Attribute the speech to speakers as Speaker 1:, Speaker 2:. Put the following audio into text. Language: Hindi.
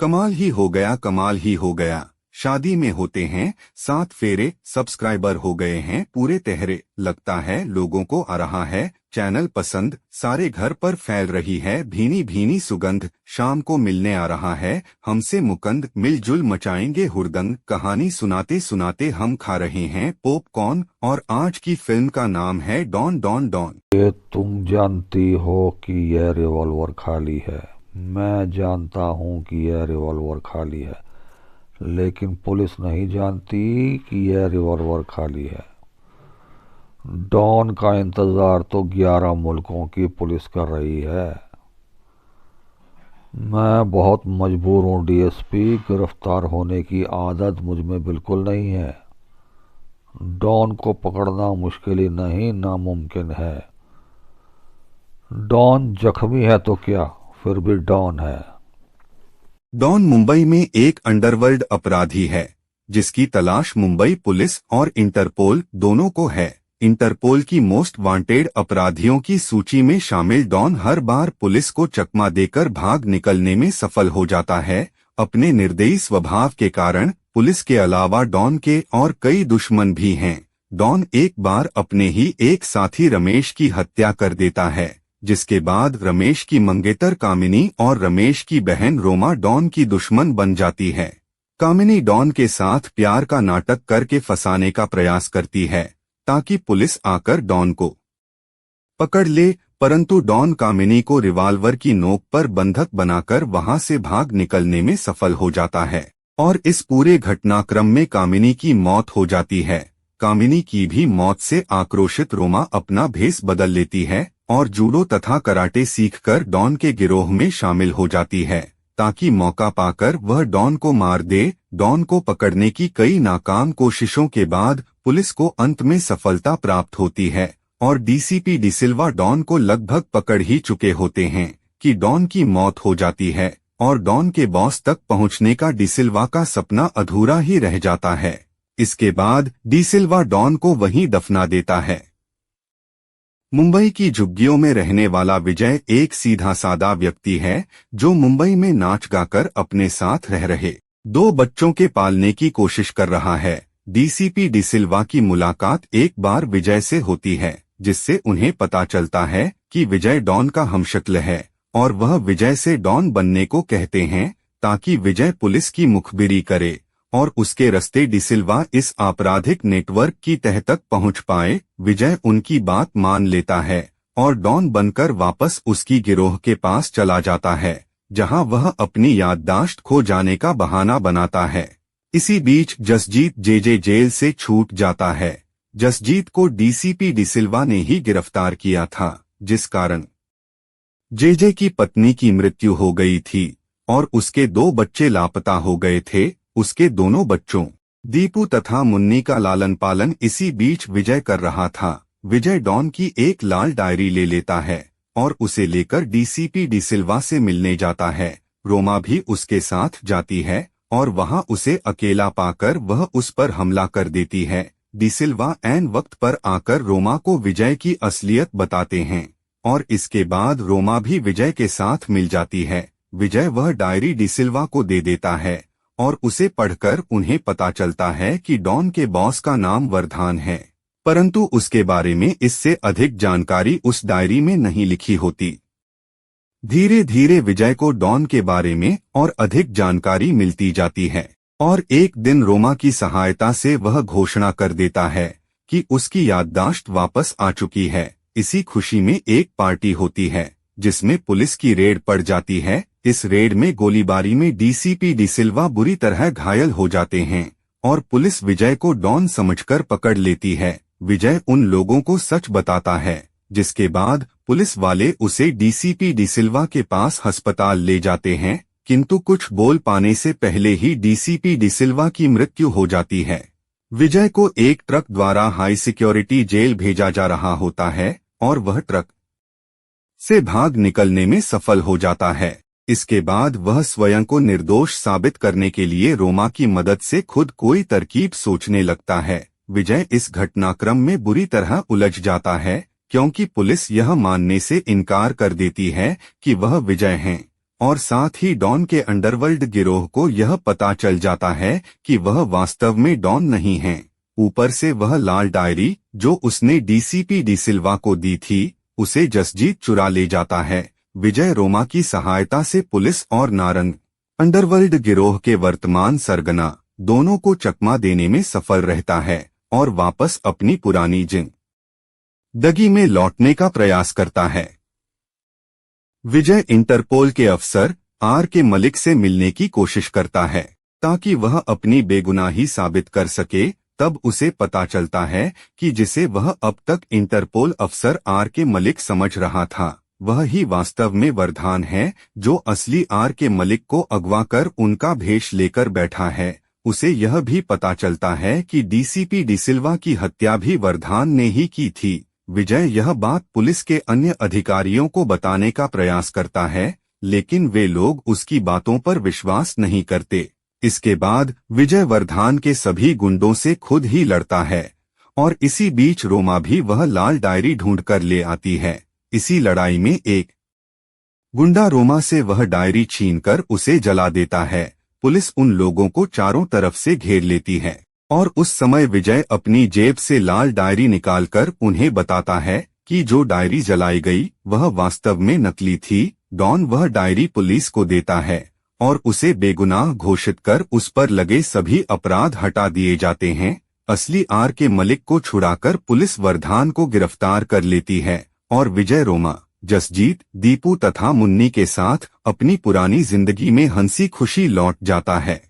Speaker 1: कमाल ही हो गया, कमाल ही हो गया। शादी में होते हैं 7 फेरे, सब्सक्राइबर हो गए हैं पूरे तेहरे। लगता है लोगों को आ रहा है चैनल पसंद, सारे घर पर फैल रही है भीनी भीनी सुगंध। शाम को मिलने आ रहा है हमसे मुकंद, मिलजुल मचाएंगे हुड़दंग। कहानी सुनाते सुनाते हम खा रहे हैं पॉपकॉर्न, और आज की फिल्म का नाम है डॉन डॉन डॉन।
Speaker 2: ये तुम जानती हो कि यह रिवॉल्वर खाली है। मैं जानता हूँ कि यह रिवॉल्वर खाली है, लेकिन पुलिस नहीं जानती कि यह रिवॉल्वर खाली है। डॉन का इंतजार तो 11 मुल्कों की पुलिस कर रही है। मैं बहुत मजबूर हूँ डीएसपी, गिरफ्तार होने की आदत मुझ में बिल्कुल नहीं है। डॉन को पकड़ना मुश्किल ही नहीं, नामुमकिन है। डॉन जख्मी है तो क्या, फिर भी डॉन है।
Speaker 1: डॉन मुंबई में एक अंडरवर्ल्ड अपराधी है जिसकी तलाश मुंबई पुलिस और इंटरपोल दोनों को है। इंटरपोल की मोस्ट वांटेड अपराधियों की सूची में शामिल डॉन हर बार पुलिस को चकमा देकर भाग निकलने में सफल हो जाता है। अपने निर्दयी स्वभाव के कारण पुलिस के अलावा डॉन के और कई दुश्मन भी हैं। डॉन एक बार अपने ही एक साथी रमेश की हत्या कर देता है, जिसके बाद रमेश की मंगेतर कामिनी और रमेश की बहन रोमा डॉन की दुश्मन बन जाती है। कामिनी डॉन के साथ प्यार का नाटक करके फंसाने का प्रयास करती है ताकि पुलिस आकर डॉन को पकड़ ले, परंतु डॉन कामिनी को रिवाल्वर की नोक पर बंधक बनाकर वहां से भाग निकलने में सफल हो जाता है, और इस पूरे घटनाक्रम में कामिनी की मौत हो जाती है। कामिनी की भी मौत से आक्रोशित रोमा अपना भेष बदल लेती है और जूडो तथा कराटे सीखकर डॉन के गिरोह में शामिल हो जाती है ताकि मौका पाकर वह डॉन को मार दे। डॉन को पकड़ने की कई नाकाम कोशिशों के बाद पुलिस को अंत में सफलता प्राप्त होती है और डीसीपी डिसिल्वा डॉन को लगभग पकड़ ही चुके होते हैं कि डॉन की मौत हो जाती है और डॉन के बॉस तक पहुंचने का डिसिल्वा का सपना अधूरा ही रह जाता है। इसके बाद डिसिल्वा डॉन को वहीं दफना देता है। मुंबई की झुग्गियों में रहने वाला विजय एक सीधा सादा व्यक्ति है जो मुंबई में नाच गाकर अपने साथ रह रहे 2 बच्चों के पालने की कोशिश कर रहा है। डीसीपी डिसिल्वा की मुलाकात एक बार विजय से होती है, जिससे उन्हें पता चलता है कि विजय डॉन का हमशक्ल है और वह विजय से डॉन बनने को कहते हैं ताकि विजय पुलिस की मुखबिरी करे और उसके रास्ते डिसिल्वा इस आपराधिक नेटवर्क की तह तक पहुंच पाए। विजय उनकी बात मान लेता है और डॉन बनकर वापस उसकी गिरोह के पास चला जाता है, जहां वह अपनी याददाश्त खो जाने का बहाना बनाता है। इसी बीच जसजीत जेजे जेल से छूट जाता है। जसजीत को डीसीपी डिसिल्वा ने ही गिरफ्तार किया था, जिस कारण जेजे की पत्नी की मृत्यु हो गई थी और उसके 2 बच्चे लापता हो गए थे। उसके दोनों बच्चों दीपू तथा मुन्नी का लालन पालन इसी बीच विजय कर रहा था। विजय डॉन की एक लाल डायरी ले लेता है और उसे लेकर डीसीपी डिसिल्वा से मिलने जाता है। रोमा भी उसके साथ जाती है और वहां उसे अकेला पाकर वह उस पर हमला कर देती है। डिसिल्वा ऐन वक्त पर आकर रोमा को विजय की असलियत बताते हैं और इसके बाद रोमा भी विजय के साथ मिल जाती है। विजय वह डायरी डिसिल्वा को दे देता है और उसे पढ़कर उन्हें पता चलता है कि डॉन के बॉस का नाम वर्धान है, परंतु उसके बारे में इससे अधिक जानकारी उस डायरी में नहीं लिखी होती। धीरे धीरे विजय को डॉन के बारे में और अधिक जानकारी मिलती जाती है और एक दिन रोमा की सहायता से वह घोषणा कर देता है कि उसकी याददाश्त वापस आ चुकी है। इसी खुशी में एक पार्टी होती है जिसमें पुलिस की रेड पड़ जाती है। इस रेड में गोलीबारी में डीसीपी डिसिल्वा बुरी तरह घायल हो जाते हैं और पुलिस विजय को डॉन समझकर पकड़ लेती है। विजय उन लोगों को सच बताता है, जिसके बाद पुलिस वाले उसे डीसीपी डिसिल्वा के पास अस्पताल ले जाते हैं, किंतु कुछ बोल पाने से पहले ही डीसीपी डिसिल्वा की मृत्यु हो जाती है। विजय को एक ट्रक द्वारा हाई सिक्योरिटी जेल भेजा जा रहा होता है और वह ट्रक से भाग निकलने में सफल हो जाता है। इसके बाद वह स्वयं को निर्दोष साबित करने के लिए रोमा की मदद से खुद कोई तरकीब सोचने लगता है। विजय इस घटनाक्रम में बुरी तरह उलझ जाता है क्योंकि पुलिस यह मानने से इनकार कर देती है कि वह विजय हैं और साथ ही डॉन के अंडरवर्ल्ड गिरोह को यह पता चल जाता है कि वह वास्तव में डॉन नहीं है। ऊपर से वह लाल डायरी जो उसने डीसीपी डिसिल्वा को दी थी उसे जसजीत चुरा ले जाता है। विजय रोमा की सहायता से पुलिस और नारंग अंडरवर्ल्ड गिरोह के वर्तमान सरगना दोनों को चकमा देने में सफल रहता है और वापस अपनी पुरानी जिंदगी में लौटने का प्रयास करता है। विजय इंटरपोल के अफसर आर के मलिक से मिलने की कोशिश करता है ताकि वह अपनी बेगुनाही साबित कर सके। तब उसे पता चलता है कि जिसे वह अब तक इंटरपोल अफसर आर के मलिक समझ रहा था वह ही वास्तव में वरदान है, जो असली आर के मलिक को अगवा कर उनका भेष लेकर बैठा है। उसे यह भी पता चलता है कि डीसीपी डिसिल्वा की हत्या भी वरदान ने ही की थी। विजय यह बात पुलिस के अन्य अधिकारियों को बताने का प्रयास करता है, लेकिन वे लोग उसकी बातों पर विश्वास नहीं करते। इसके बाद विजय वरदान के सभी गुंडों से खुद ही लड़ता है और इसी बीच रोमा भी वह लाल डायरी ढूंढकर ले आती है। इसी लड़ाई में एक गुंडा रोमा से वह डायरी छीनकर उसे जला देता है। पुलिस उन लोगों को चारों तरफ से घेर लेती है और उस समय विजय अपनी जेब से लाल डायरी निकालकर उन्हें बताता है कि जो डायरी जलाई गई वह वास्तव में नकली थी। डॉन वह डायरी पुलिस को देता है और उसे बेगुनाह घोषित कर उस पर लगे सभी अपराध हटा दिए जाते हैं। असली आर के मलिक को छुड़ाकर पुलिस वरदान को गिरफ्तार कर लेती है और विजय रोमा, जसजीत, दीपू तथा मुन्नी के साथ अपनी पुरानी जिंदगी में हंसी खुशी लौट जाता है।